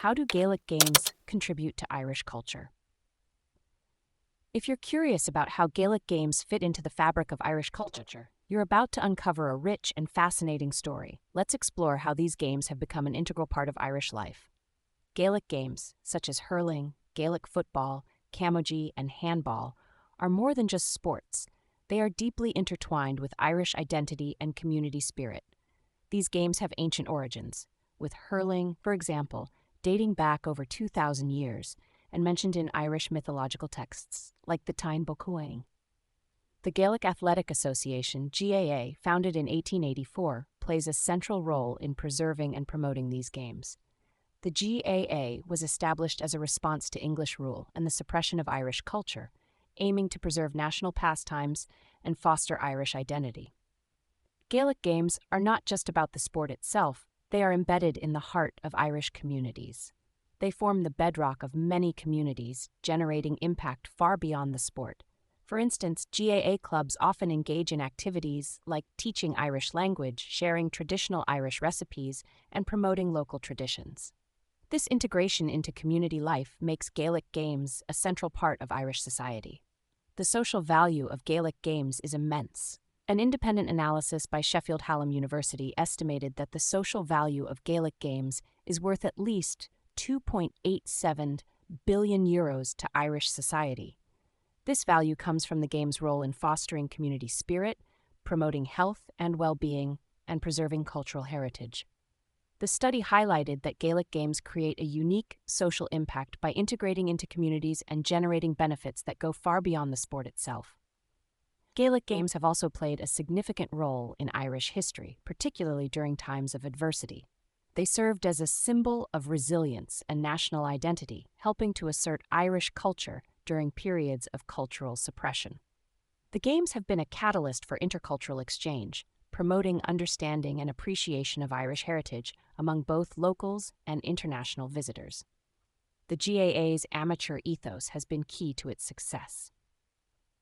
How do Gaelic games contribute to Irish culture? If you're curious about how Gaelic games fit into the fabric of Irish culture, you're about to uncover a rich and fascinating story. Let's explore how these games have become an integral part of Irish life. Gaelic games, such as hurling, Gaelic football, camogie, and handball, are more than just sports. They are deeply intertwined with Irish identity and community spirit. These games have ancient origins, with hurling, for example, dating back over 2,000 years and mentioned in Irish mythological texts, like the Táin Bó Cúailnge. The Gaelic Athletic Association, GAA, founded in 1884, plays a central role in preserving and promoting these games. The GAA was established as a response to English rule and the suppression of Irish culture, aiming to preserve national pastimes and foster Irish identity. Gaelic games are not just about the sport itself, they are embedded in the heart of Irish communities. They form the bedrock of many communities, generating impact far beyond the sport. For instance, GAA clubs often engage in activities like teaching Irish language, sharing traditional Irish recipes, and promoting local traditions. This integration into community life makes Gaelic games a central part of Irish society. The social value of Gaelic games is immense. An independent analysis by Sheffield Hallam University estimated that the social value of Gaelic games is worth at least €2.87 billion to Irish society. This value comes from the game's role in fostering community spirit, promoting health and well-being, and preserving cultural heritage. The study highlighted that Gaelic games create a unique social impact by integrating into communities and generating benefits that go far beyond the sport itself. Gaelic games have also played a significant role in Irish history, particularly during times of adversity. They served as a symbol of resilience and national identity, helping to assert Irish culture during periods of cultural suppression. The games have been a catalyst for intercultural exchange, promoting understanding and appreciation of Irish heritage among both locals and international visitors. The GAA's amateur ethos has been key to its success.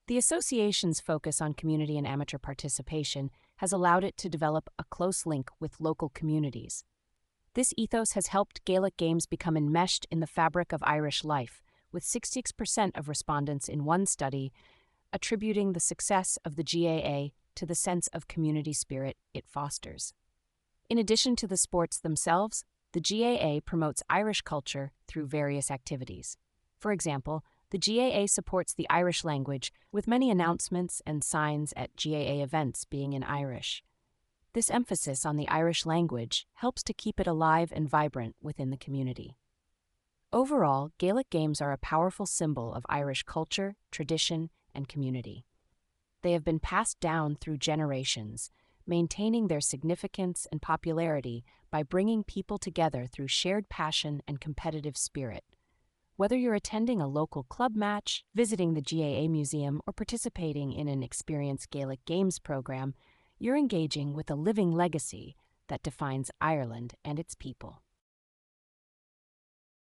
The association's focus on community and amateur participation has allowed it to develop a close link with local communities. This ethos has helped Gaelic games become enmeshed in the fabric of Irish life, with 66% of respondents in one study attributing the success of the GAA to the sense of community spirit it fosters. In addition to the sports themselves, the GAA promotes Irish culture through various activities. For example, the GAA supports the Irish language, with many announcements and signs at GAA events being in Irish. This emphasis on the Irish language helps to keep it alive and vibrant within the community. Overall, Gaelic games are a powerful symbol of Irish culture, tradition, and community. They have been passed down through generations, maintaining their significance and popularity by bringing people together through shared passion and competitive spirit. Whether you're attending a local club match, visiting the GAA museum, or participating in an Experience Gaelic Games program, you're engaging with a living legacy that defines Ireland and its people.